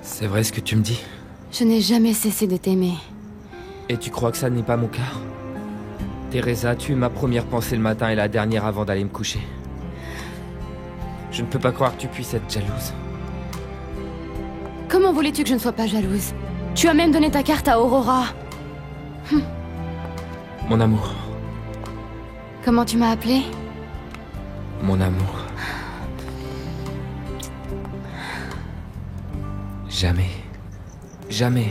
C'est vrai ce que tu me dis? Je n'ai jamais cessé de t'aimer. Et tu crois que ça n'est pas mon cas? Teresa, tu es ma première pensée le matin et la dernière avant d'aller me coucher. Je ne peux pas croire que tu puisses être jalouse. Comment voulais-tu que je ne sois pas jalouse? Tu as même donné ta carte à Aurora. Mon amour. Comment tu m'as appelé? Mon amour. Jamais. Jamais.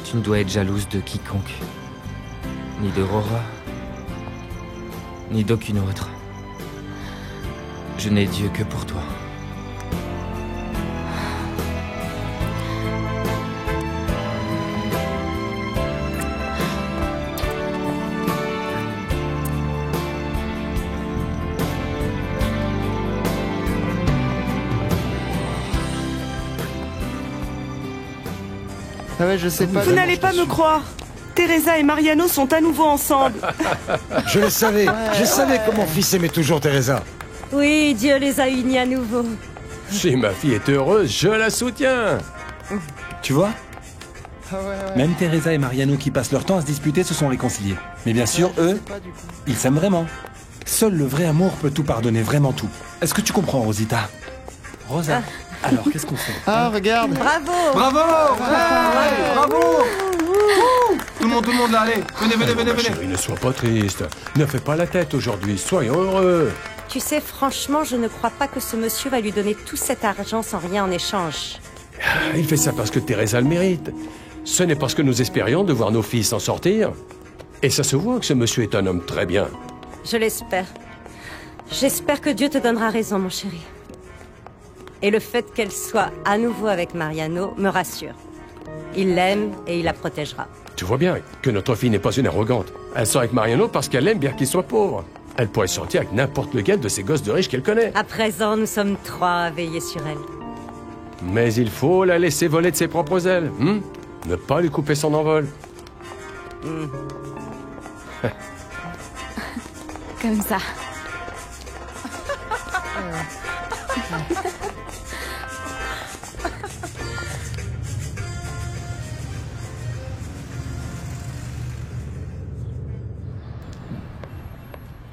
Tu ne dois être jalouse de quiconque. Ni d'Aurora. Ni d'aucune autre. Je n'ai Dieu que pour toi. Ah ouais, je sais pas. Vous n'allez pas me croire. Teresa et Mariano sont à nouveau ensemble. Je le savais. Je savais que mon fils aimait toujours Teresa. Oui, Dieu les a unis à nouveau. Si ma fille est heureuse, je la soutiens. Tu vois? Même Teresa et Mariano qui passent leur temps à se disputer se sont réconciliés. Mais bien sûr, eux, ils s'aiment vraiment. Seul le vrai amour peut tout pardonner, vraiment tout. Est-ce que tu comprends, Rosita? Rosa, alors qu'est-ce qu'on fait? Ah, regarde. Bravo! Bravo! Ouais, bravo! Tout le monde là, allez. Venez. Chérie, ne sois pas triste. Ne fais pas la tête aujourd'hui, soyons heureux. Tu sais, franchement, je ne crois pas que ce monsieur va lui donner tout cet argent sans rien en échange. Il fait ça parce que Teresa le mérite. Ce n'est parce que nous espérions de voir nos filles s'en sortir. Et ça se voit que ce monsieur est un homme très bien. Je l'espère. J'espère que Dieu te donnera raison, mon chéri. Et le fait qu'elle soit à nouveau avec Mariano me rassure. Il l'aime et il la protégera. Tu vois bien que notre fille n'est pas une arrogante. Elle sort avec Mariano parce qu'elle aime bien qu'il soit pauvre. Elle pourrait sortir avec n'importe lequel de ces gosses de riches qu'elle connaît. À présent, nous sommes trois à veiller sur elle. Mais il faut la laisser voler de ses propres ailes. Ne pas lui couper son envol. Comme ça.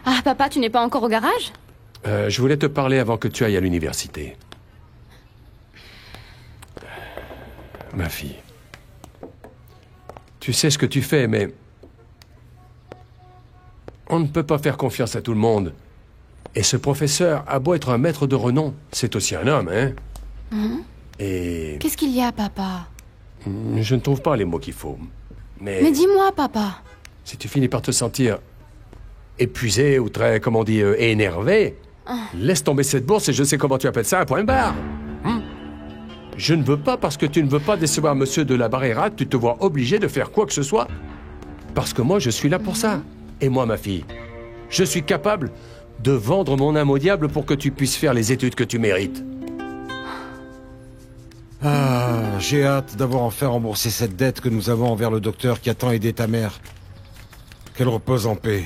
Ah, papa, tu n'es pas encore au garage? Je voulais te parler avant que tu ailles à l'université. Ma fille. Tu sais ce que tu fais, mais... on ne peut pas faire confiance à tout le monde. Et ce professeur a beau être un maître de renom, c'est aussi un homme, hein? Et... Qu'est-ce qu'il y a, papa? je ne trouve pas les mots qu'il faut. Mais dis-moi, papa. Si tu finis par te sentir épuisé ou très, comment on dit, énervé, laisse tomber cette bourse et je sais comment tu appelles ça, un point barre. Je ne veux pas, parce que tu ne veux pas décevoir monsieur de la Barrera, tu te vois obligé de faire quoi que ce soit. Parce que moi, je suis là pour ça. Et moi, ma fille, je suis capable de vendre mon âme au diable pour que tu puisses faire les études que tu mérites. Ah, j'ai hâte d'avoir enfin remboursé cette dette que nous avons envers le docteur qui a tant aidé ta mère. Qu'elle repose en paix.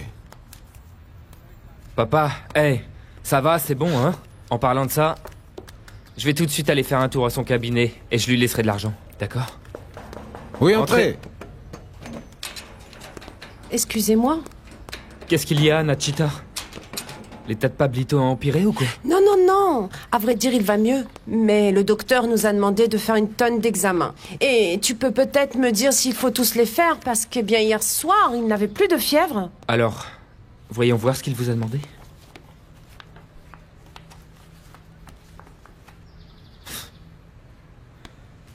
Papa, hey, ça va, c'est bon, hein? En parlant de ça, je vais tout de suite aller faire un tour à son cabinet et je lui laisserai de l'argent, d'accord? Oui, entrez. Excusez-moi. Qu'est-ce qu'il y a, Nachita? L'état de Pablito a empiré ou quoi? Non. À vrai dire, il va mieux. Mais le docteur nous a demandé de faire une tonne d'examens. Et tu peux peut-être me dire s'il faut tous les faire, parce que bien hier soir, il n'avait plus de fièvre. Alors, voyons voir ce qu'il vous a demandé.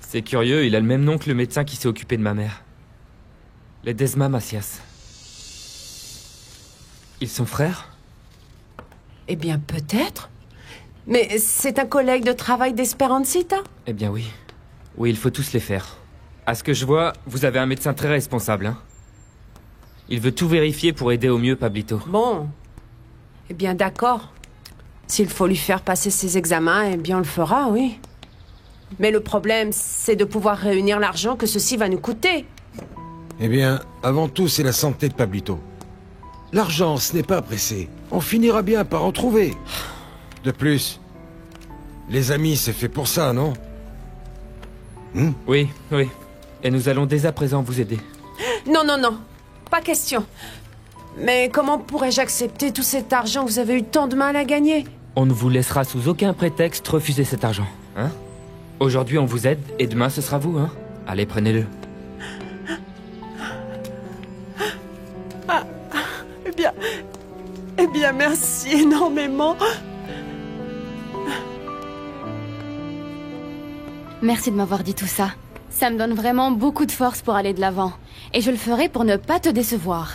C'est curieux, il a le même nom que le médecin qui s'est occupé de ma mère. Ledesma Macias. Ils sont frères? Eh bien, peut-être. Mais c'est un collègue de travail d'Esperancita? Eh bien oui. Oui, il faut tous les faire. À ce que je vois, vous avez un médecin très responsable, hein? Il veut tout vérifier pour aider au mieux Pablito. Bon. Eh bien, d'accord. S'il faut lui faire passer ses examens, eh bien, on le fera, oui. Mais le problème, c'est de pouvoir réunir l'argent que ceci va nous coûter. Eh bien, avant tout, c'est la santé de Pablito. L'argent, ce n'est pas pressé. On finira bien par en trouver. De plus, les amis, c'est fait pour ça, non? Oui, oui. Et nous allons dès à présent vous aider. Non, non, non. Pas question. Mais comment pourrais-je accepter tout cet argent que vous avez eu tant de mal à gagner? On ne vous laissera sous aucun prétexte refuser cet argent, hein? Aujourd'hui, on vous aide, et demain, ce sera vous, hein? Allez, prenez-le. Eh bien, merci énormément. Merci de m'avoir dit tout ça. Ça me donne vraiment beaucoup de force pour aller de l'avant. Et je le ferai pour ne pas te décevoir.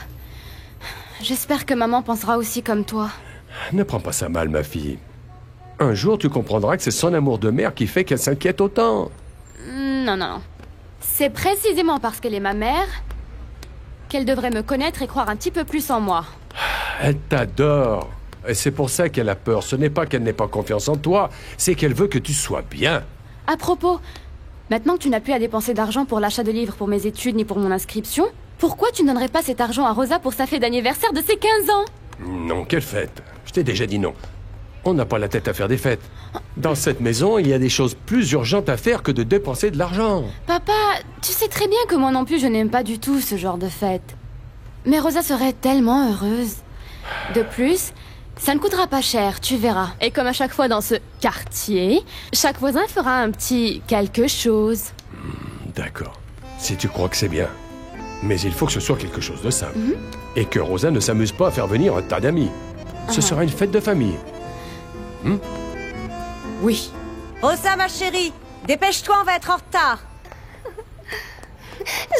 J'espère que maman pensera aussi comme toi. Ne prends pas ça mal, ma fille. Un jour, tu comprendras que c'est son amour de mère qui fait qu'elle s'inquiète autant. Non, non, non. C'est précisément parce qu'elle est ma mère qu'elle devrait me connaître et croire un petit peu plus en moi. Elle t'adore. Et c'est pour ça qu'elle a peur. Ce n'est pas qu'elle n'ait pas confiance en toi, c'est qu'elle veut que tu sois bien. À propos, maintenant que tu n'as plus à dépenser d'argent pour l'achat de livres pour mes études ni pour mon inscription, pourquoi tu ne donnerais pas cet argent à Rosa pour sa fête d'anniversaire de ses 15 ans? Non, quelle fête? Je t'ai déjà dit non. On n'a pas la tête à faire des fêtes. Dans cette maison, il y a des choses plus urgentes à faire que de dépenser de l'argent. Papa, tu sais très bien que moi non plus je n'aime pas du tout ce genre de fête. Mais Rosa serait tellement heureuse. De plus, ça ne coûtera pas cher, tu verras. Et comme à chaque fois dans ce quartier, chaque voisin fera un petit quelque chose. D'accord. Si tu crois que c'est bien. Mais il faut que ce soit quelque chose de simple. Et que Rosa ne s'amuse pas à faire venir un tas d'amis. Ce sera une fête de famille. Oui. Rosa, ma chérie, dépêche-toi, on va être en retard.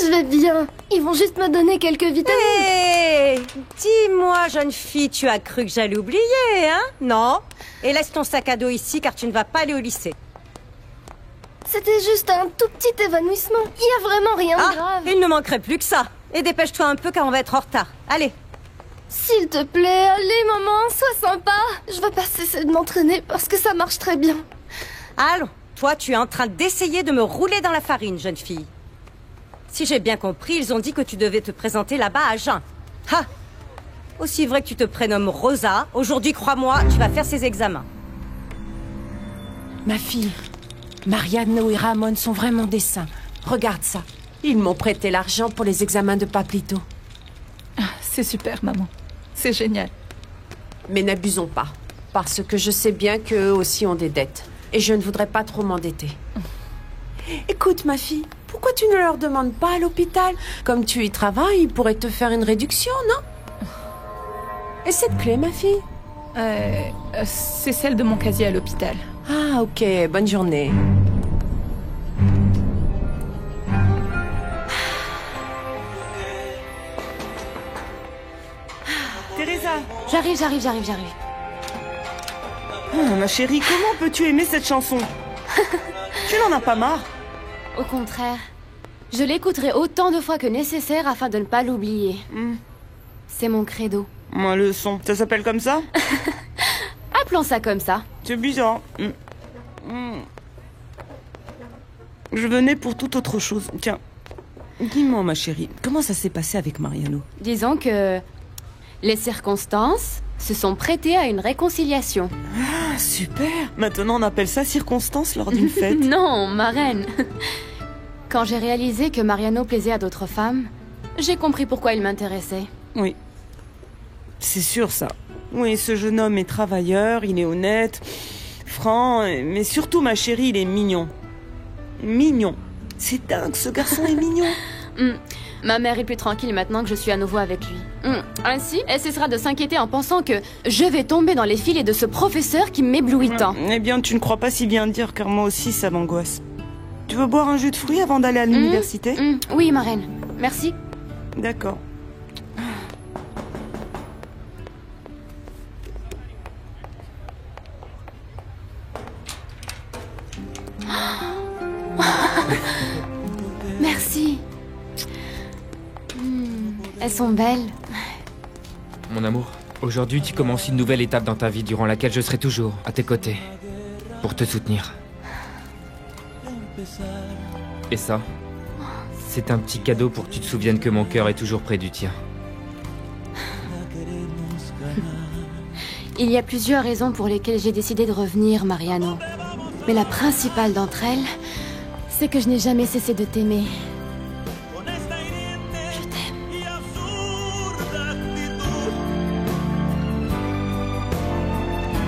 Je vais bien. Ils vont juste me donner quelques vitamines. Hé, dis-moi, jeune fille, tu as cru que j'allais oublier, hein? Non. Et laisse ton sac à dos ici, car tu ne vas pas aller au lycée. C'était juste un tout petit évanouissement. Il y a vraiment rien de grave. Il ne manquerait plus que ça. Et dépêche-toi un peu, car on va être en retard. Allez. S'il te plaît, allez maman, sois sympa. Je veux pas cesser de m'entraîner parce que ça marche très bien. Allons, toi tu es en train d'essayer de me rouler dans la farine, jeune fille. Si j'ai bien compris, ils ont dit que tu devais te présenter là-bas à jeun. Ha! Aussi vrai que tu te prénommes Rosa, aujourd'hui, crois-moi, tu vas faire ces examens. Ma fille, Mariano et Ramon sont vraiment des saints. Regarde ça. Ils m'ont prêté l'argent pour les examens de Pablito. C'est super, maman. C'est génial. Mais n'abusons pas, parce que je sais bien qu'eux aussi ont des dettes. Et je ne voudrais pas trop m'endetter. Écoute, ma fille, pourquoi tu ne leur demandes pas à l'hôpital? Comme tu y travailles, ils pourraient te faire une réduction, non? Et cette clé, ma fille? C'est celle de mon casier à l'hôpital. Ah, ok. Bonne journée. Teresa. J'arrive. Ah, ma chérie, comment peux-tu aimer cette chanson? Tu n'en as pas marre? Au contraire, je l'écouterai autant de fois que nécessaire afin de ne pas l'oublier. C'est mon credo. Moi, le son, ça s'appelle comme ça? Appelons ça comme ça. C'est bizarre. Je venais pour toute autre chose. Tiens, dis-moi, ma chérie, comment ça s'est passé avec Mariano? Disons que les circonstances se sont prêtées à une réconciliation. Ah, super! Maintenant, on appelle ça circonstance lors d'une fête. Non, ma reine. Quand j'ai réalisé que Mariano plaisait à d'autres femmes, j'ai compris pourquoi il m'intéressait. Oui. C'est sûr, ça. Oui, ce jeune homme est travailleur, il est honnête, franc, mais surtout, ma chérie, il est mignon. Mignon. C'est dingue, ce garçon est mignon. Ma mère est plus tranquille maintenant que je suis à nouveau avec lui. Ainsi, elle cessera de s'inquiéter en pensant que je vais tomber dans les filets de ce professeur qui m'éblouit tant. Eh bien, tu ne crois pas si bien dire, car moi aussi, ça m'angoisse. Tu veux boire un jus de fruits avant d'aller à l'université? Oui, ma reine. Merci. D'accord. Merci. Elles sont belles. Mon amour, aujourd'hui tu commences une nouvelle étape dans ta vie durant laquelle je serai toujours à tes côtés pour te soutenir. Et ça, c'est un petit cadeau pour que tu te souviennes que mon cœur est toujours près du tien. Il y a plusieurs raisons pour lesquelles j'ai décidé de revenir, Mariano. Mais la principale d'entre elles, c'est que je n'ai jamais cessé de t'aimer. Je t'aime.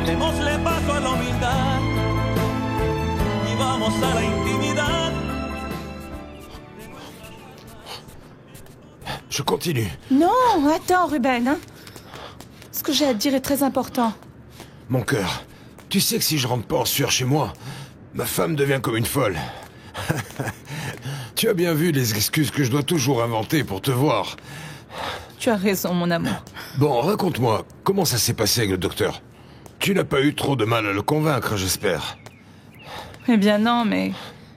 Démosle paso a la humildad y vamos a la intimidad. Je continue. Non, attends, Ruben. Hein. Ce que j'ai à te dire est très important. Mon cœur, tu sais que si je rentre pas en sueur chez moi, ma femme devient comme une folle. Tu as bien vu les excuses que je dois toujours inventer pour te voir. Tu as raison, mon amour. Bon, raconte-moi, comment ça s'est passé avec le docteur? Tu n'as pas eu trop de mal à le convaincre, j'espère. Eh bien non, mais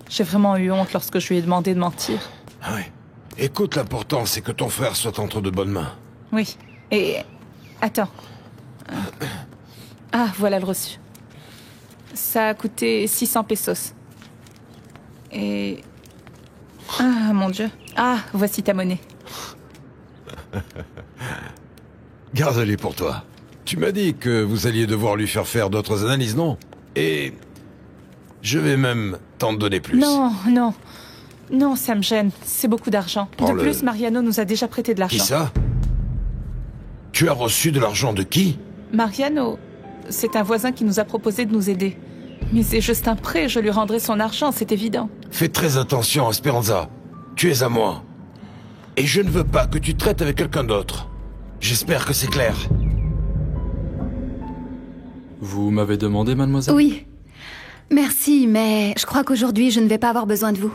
j'ai vraiment eu honte lorsque je lui ai demandé de mentir. Ah oui. Écoute, l'important, c'est que ton frère soit entre de bonnes mains. Oui, et... Attends. Ah, voilà le reçu. Ça a coûté 600 pesos. Et... Ah, mon Dieu. Ah, voici ta monnaie. Garde-les pour toi. Tu m'as dit que vous alliez devoir lui faire d'autres analyses, non? Et... je vais même t'en donner plus. Non, non. Non, ça me gêne. C'est beaucoup d'argent. De Prends-le. plus, Mariano nous a déjà prêté de l'argent. Qui ça? Tu as reçu de l'argent de qui? Mariano, c'est un voisin qui nous a proposé de nous aider. Mais c'est juste un prêt, je lui rendrai son argent, c'est évident. Fais très attention, Esperanza. Tu es à moi. Et je ne veux pas que tu traites avec quelqu'un d'autre. J'espère que c'est clair. Vous m'avez demandé, mademoiselle? Oui. Merci, mais je crois qu'aujourd'hui, je ne vais pas avoir besoin de vous.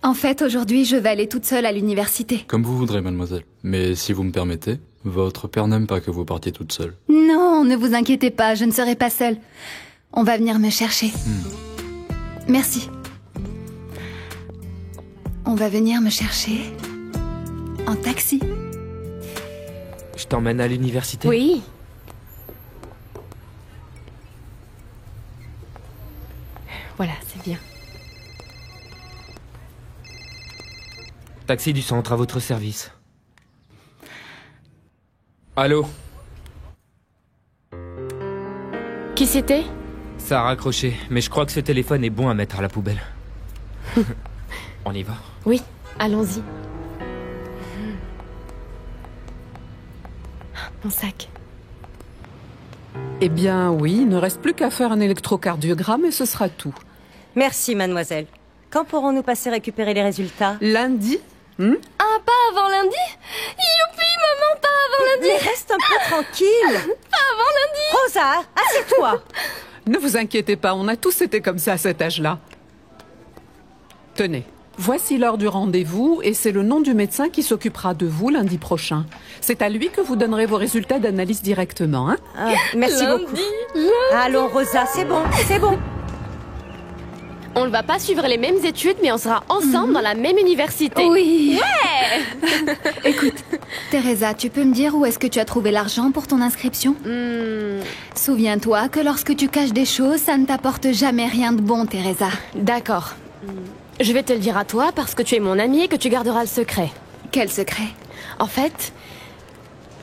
En fait, aujourd'hui, je vais aller toute seule à l'université. Comme vous voudrez, mademoiselle. Mais si vous me permettez, votre père n'aime pas que vous partiez toute seule. Non, ne vous inquiétez pas, je ne serai pas seule. On va venir me chercher. Merci. On va venir me chercher en taxi. Je t'emmène à l'université? Oui. Voilà, c'est bien. Taxi du centre à votre service. Allô? Qui c'était? Ça a raccroché, mais je crois que ce téléphone est bon à mettre à la poubelle. On y va? Oui, allons-y. Mon sac. Eh bien oui, il ne reste plus qu'à faire un électrocardiogramme et ce sera tout. Merci, mademoiselle. Quand pourrons-nous passer récupérer les résultats? Lundi? Ah, pas avant lundi? Youpi, maman, pas avant lundi! Mais reste un peu tranquille. Pas avant lundi! Rosa, assieds-toi. Ne vous inquiétez pas, on a tous été comme ça à cet âge-là. Tenez, voici l'heure du rendez-vous et c'est le nom du médecin qui s'occupera de vous lundi prochain. C'est à lui que vous donnerez vos résultats d'analyse directement, hein? Ah, merci beaucoup. Allons, Rosa, c'est bon, c'est bon. On ne va pas suivre les mêmes études, mais on sera ensemble dans la même université. Oui. Ouais. Écoute, Teresa, tu peux me dire où est-ce que tu as trouvé l'argent pour ton inscription? Souviens-toi que lorsque tu caches des choses, ça ne t'apporte jamais rien de bon, Teresa. D'accord. Je vais te le dire à toi parce que tu es mon amie et que tu garderas le secret. Quel secret? En fait,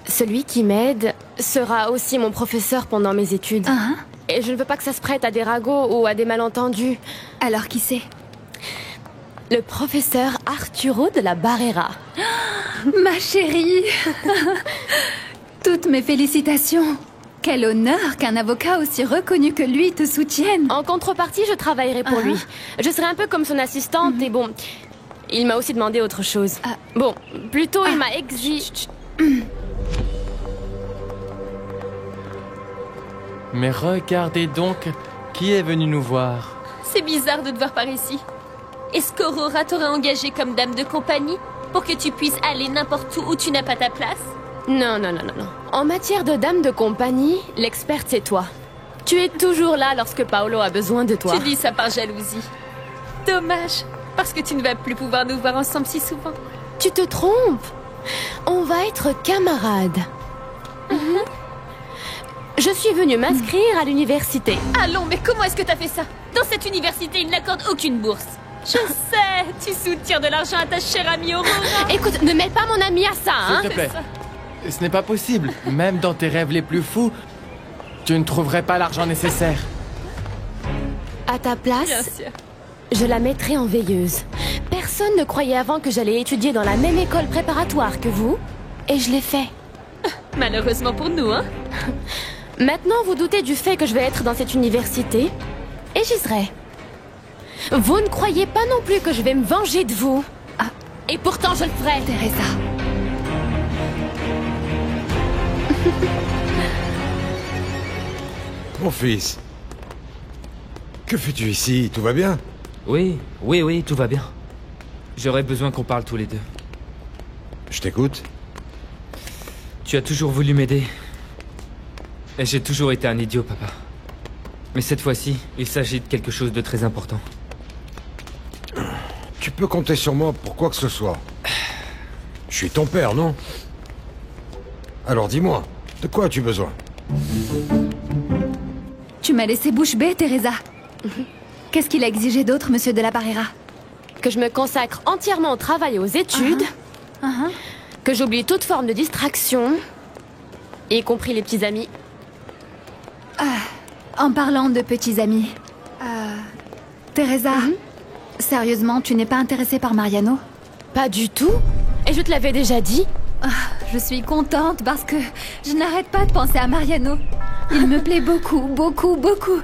celui qui m'aide sera aussi mon professeur pendant mes études. Et je ne veux pas que ça se prête à des ragots ou à des malentendus. Alors qui c'est? Le professeur Arturo de la Barrera. Ma chérie. Toutes mes félicitations. Quel honneur qu'un avocat aussi reconnu que lui te soutienne. En contrepartie, je travaillerai pour lui. Je serai un peu comme son assistante et bon, il m'a aussi demandé autre chose. Bon, plutôt il m'a exigé... Mais regardez donc, qui est venu nous voir? C'est bizarre de te voir par ici. Est-ce qu'Aurora t'aurait engagé comme dame de compagnie pour que tu puisses aller n'importe où tu n'as pas ta place? Non. En matière de dame de compagnie, l'experte c'est toi. Tu es toujours là lorsque Paolo a besoin de toi. Tu dis ça par jalousie. Dommage, parce que tu ne vas plus pouvoir nous voir ensemble si souvent. Tu te trompes. On va être camarades. Je suis venue m'inscrire à l'université. Allons, mais comment est-ce que t'as fait ça? Dans cette université, ils n'accordent aucune bourse. Je sais, tu soutires de l'argent à ta chère amie Aurora. Écoute, ne mets pas mon amie à ça, hein? S'il te plaît. Ce n'est pas possible. Même dans tes rêves les plus fous, tu ne trouverais pas l'argent nécessaire. À ta place, Bien sûr. Je la mettrai en veilleuse. Personne ne croyait avant que j'allais étudier dans la même école préparatoire que vous. Et je l'ai fait. Malheureusement pour nous, hein. Maintenant, vous doutez du fait que je vais être dans cette université. Et j'y serai. Vous ne croyez pas non plus que je vais me venger de vous. Ah. Et pourtant, je le ferai. Teresa. Mon fils. Que fais-tu ici? Tout va bien? Oui, tout va bien. J'aurais besoin qu'on parle tous les deux. Je t'écoute. Tu as toujours voulu m'aider. Et j'ai toujours été un idiot, papa. Mais cette fois-ci, il s'agit de quelque chose de très important. Tu peux compter sur moi pour quoi que ce soit. Je suis ton père, non? Alors dis-moi, de quoi as-tu besoin? Tu m'as laissé bouche bée, Teresa. Qu'est-ce qu'il a exigé d'autre, monsieur de la Barrera? Que je me consacre entièrement au travail et aux études. Que j'oublie toute forme de distraction. Y compris les petits amis. En parlant de petits amis... Teresa, sérieusement, tu n'es pas intéressée par Mariano? Pas du tout. Et je te l'avais déjà dit. Je suis contente parce que je n'arrête pas de penser à Mariano. Il me plaît beaucoup, beaucoup, beaucoup.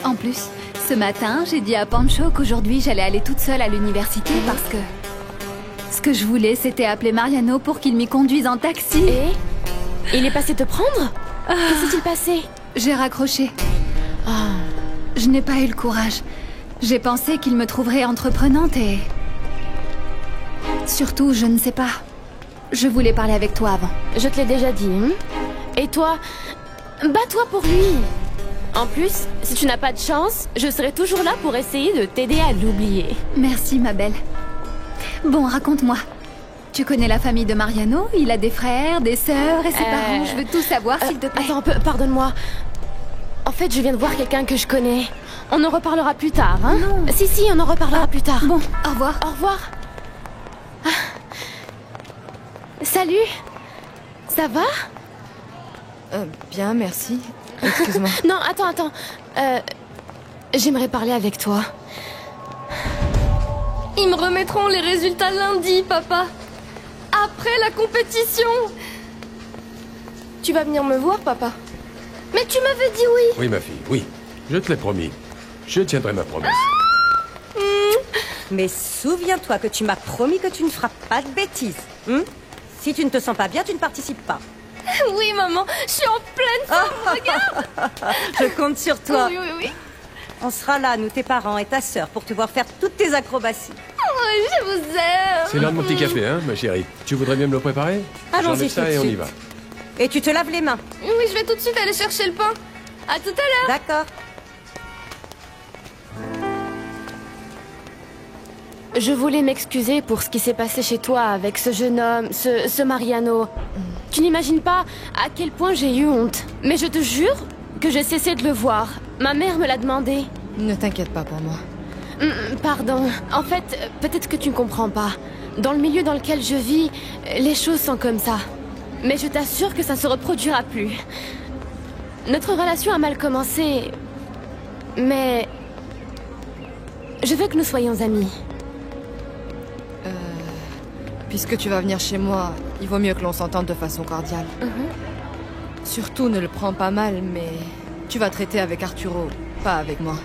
En plus, ce matin, j'ai dit à Pancho qu'aujourd'hui j'allais aller toute seule à l'université parce que... Ce que je voulais, c'était appeler Mariano pour qu'il m'y conduise en taxi. Et il est passé te prendre? Que s'est-il passé? J'ai raccroché. Je n'ai pas eu le courage. J'ai pensé qu'il me trouverait entreprenante et... Surtout, je ne sais pas. Je voulais parler avec toi avant. Je te l'ai déjà dit. Et toi, bats-toi pour lui. En plus, si tu n'as pas de chance, je serai toujours là pour essayer de t'aider à l'oublier. Merci, ma belle. Bon, raconte-moi. Tu connais la famille de Mariano? Il a des frères, des sœurs et ses parents. Je veux tout savoir, s'il te plaît. Attends, pardonne-moi. En fait, je viens de voir quelqu'un que je connais. On en reparlera plus tard, hein? Non. Si, on en reparlera plus tard. Bon, au revoir. Au revoir. Salut. Ça va? Bien, merci. Excuse-moi. Non, attends. J'aimerais parler avec toi. Ils me remettront les résultats lundi, papa. Après la compétition. Tu vas venir me voir, papa? Mais tu m'avais dit oui. Oui, ma fille, oui. Je te l'ai promis. Je tiendrai ma promesse. Mais souviens-toi que tu m'as promis que tu ne feras pas de bêtises. Si tu ne te sens pas bien, tu ne participes pas. Oui, maman, je suis en pleine forme, regarde. Je compte sur toi. Oui. On sera là, nous, tes parents et ta sœur, pour te voir faire toutes tes acrobaties. Oh, je vous aime. C'est l'heure de mon petit café, hein, ma chérie. Tu voudrais bien me le préparer? Allons-y J'enlève tout ça de et on y suite. va. Et tu te laves les mains. Oui, je vais tout de suite aller chercher le pain. À tout à l'heure. D'accord. Je voulais m'excuser pour ce qui s'est passé chez toi avec ce jeune homme, ce Mariano. Tu n'imagines pas à quel point j'ai eu honte. Mais je te jure que j'ai cessé de le voir. Ma mère me l'a demandé. Ne t'inquiète pas pour moi. Pardon. En fait, peut-être que tu ne comprends pas. Dans le milieu dans lequel je vis, les choses sont comme ça. Mais je t'assure que ça ne se reproduira plus. Notre relation a mal commencé. Mais... je veux que nous soyons amis. Puisque tu vas venir chez moi, il vaut mieux que l'on s'entende de façon cordiale. Surtout, ne le prends pas mal, mais tu vas traiter avec Arturo, pas avec moi.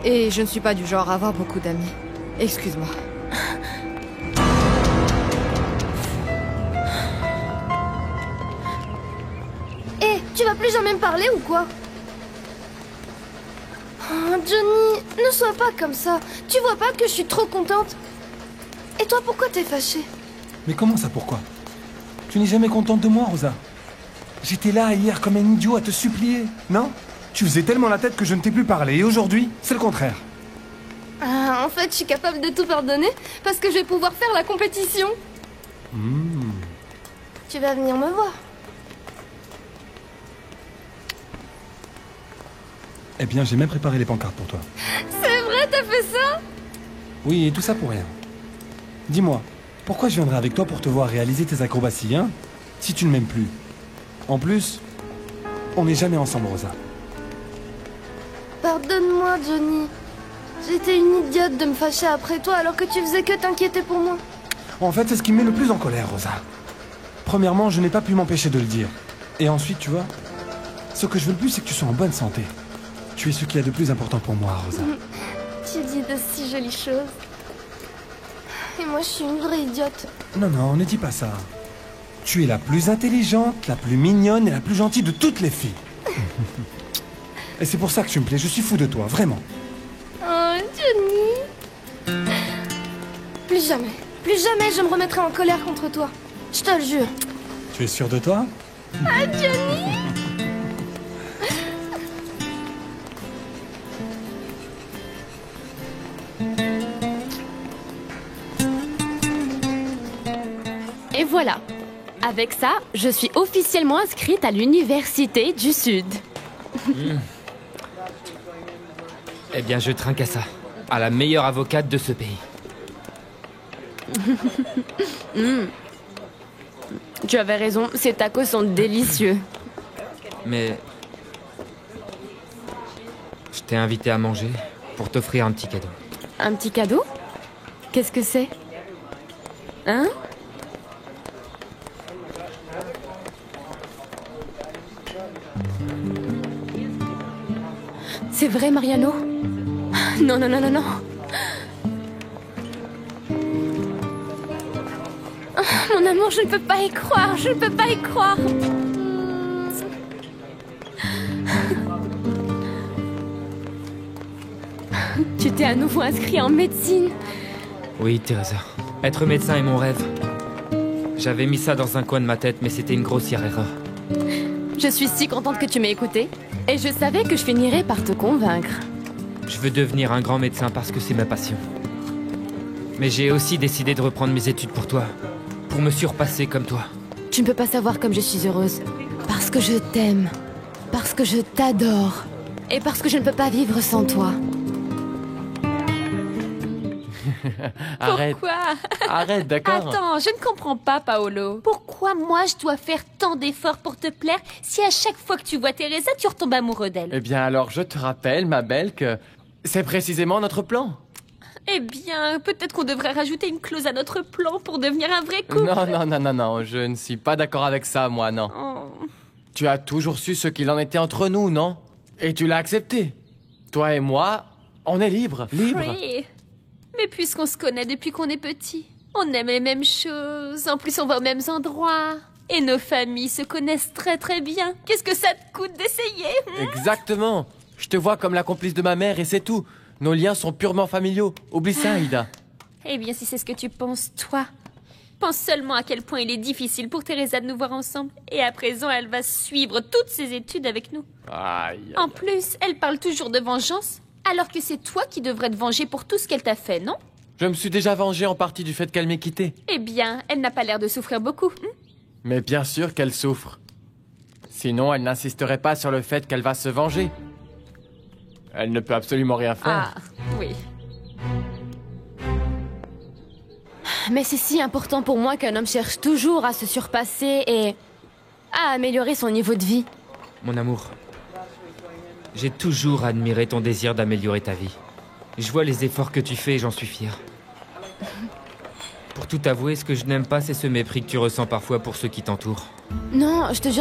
Et je ne suis pas du genre à avoir beaucoup d'amis. Excuse-moi. Hé, tu vas plus jamais me parler ou quoi? Oh, Johnny, ne sois pas comme ça. Tu vois pas que je suis trop contente? Et toi, pourquoi t'es fâchée? Mais comment ça, pourquoi? Tu n'es jamais contente de moi, Rosa? J'étais là hier comme un idiot à te supplier, non? Tu faisais tellement la tête que je ne t'ai plus parlé, et aujourd'hui, c'est le contraire. En fait, je suis capable de tout pardonner parce que je vais pouvoir faire la compétition. Tu vas venir me voir. Eh bien, j'ai même préparé les pancartes pour toi. C'est vrai, t'as fait ça? Oui, et tout ça pour rien. Dis-moi, pourquoi je viendrais avec toi pour te voir réaliser tes acrobaties, hein? Si tu ne m'aimes plus. En plus, on n'est jamais ensemble, Rosa. Pardonne-moi, Johnny. J'étais une idiote de me fâcher après toi alors que tu faisais que t'inquiéter pour moi. En fait, c'est ce qui me met le plus en colère, Rosa. Premièrement, je n'ai pas pu m'empêcher de le dire. Et ensuite, tu vois, ce que je veux le plus, c'est que tu sois en bonne santé. Tu es ce qu'il y a de plus important pour moi, Rosa. Tu dis de si jolies choses. Et moi, je suis une vraie idiote. Non, non, ne dis pas ça. Tu es la plus intelligente, la plus mignonne et la plus gentille de toutes les filles. Et c'est pour ça que tu me plais, je suis fou de toi, vraiment. Oh, Johnny. Plus jamais je me remettrai en colère contre toi. Je te le jure. Tu es sûr de toi? Ah, Johnny. Et voilà. Avec ça, je suis officiellement inscrite à l'Université du Sud. Eh bien, je trinque à ça. À la meilleure avocate de ce pays. Tu avais raison, ces tacos sont délicieux. Mais... je t'ai invité à manger pour t'offrir un petit cadeau. Un petit cadeau? Qu'est-ce que c'est? Hein? C'est vrai, Mariano? Non, non, non, non, non. Oh, mon amour, je ne peux pas y croire, je ne peux pas y croire. Tu t'es à nouveau inscrit en médecine. Oui, Teresa. Être médecin est mon rêve. J'avais mis ça dans un coin de ma tête, mais c'était une grossière erreur. Je suis si contente que tu m'aies écoutée. Et je savais que je finirais par te convaincre. Je veux devenir un grand médecin parce que c'est ma passion. Mais j'ai aussi décidé de reprendre mes études pour toi. Pour me surpasser comme toi. Tu ne peux pas savoir comme je suis heureuse. Parce que je t'aime. Parce que je t'adore. Et parce que je ne peux pas vivre sans toi. Arrête. Pourquoi? Arrête, d'accord? Attends, je ne comprends pas, Paolo. Pourquoi moi je dois faire tant d'efforts pour te plaire si à chaque fois que tu vois Teresa, tu retombes amoureux d'elle? Eh bien alors, je te rappelle, ma belle, que c'est précisément notre plan. Eh bien, peut-être qu'on devrait rajouter une clause à notre plan pour devenir un vrai couple. Non, non, non, non, non, je ne suis pas d'accord avec ça, moi, non. Oh. Tu as toujours su ce qu'il en était entre nous, non? Et tu l'as accepté. Toi et moi, on est libres, libres. Oui. Mais puisqu'on se connaît depuis qu'on est petit, on aime les mêmes choses, en plus on va aux mêmes endroits, et nos familles se connaissent très très bien. Qu'est-ce que ça te coûte d'essayer? Exactement. Je te vois comme la complice de ma mère et c'est tout. Nos liens sont purement familiaux. Oublie ça, Ida. Eh bien, si c'est ce que tu penses, toi, pense seulement à quel point il est difficile pour Teresa de nous voir ensemble. Et à présent, elle va suivre toutes ses études avec nous. Aïe, aïe, en plus, elle parle toujours de vengeance, alors que c'est toi qui devrais te venger pour tout ce qu'elle t'a fait, non? Je me suis déjà vengé en partie du fait qu'elle m'ait quitté. Eh bien, elle n'a pas l'air de souffrir beaucoup. Mais bien sûr qu'elle souffre. Sinon, elle n'insisterait pas sur le fait qu'elle va se venger. Elle ne peut absolument rien faire. Ah, oui. Mais c'est si important pour moi qu'un homme cherche toujours à se surpasser et à améliorer son niveau de vie. Mon amour, j'ai toujours admiré ton désir d'améliorer ta vie. Je vois les efforts que tu fais et j'en suis fier. Pour tout avouer, ce que je n'aime pas, c'est ce mépris que tu ressens parfois pour ceux qui t'entourent. Non, je te jure.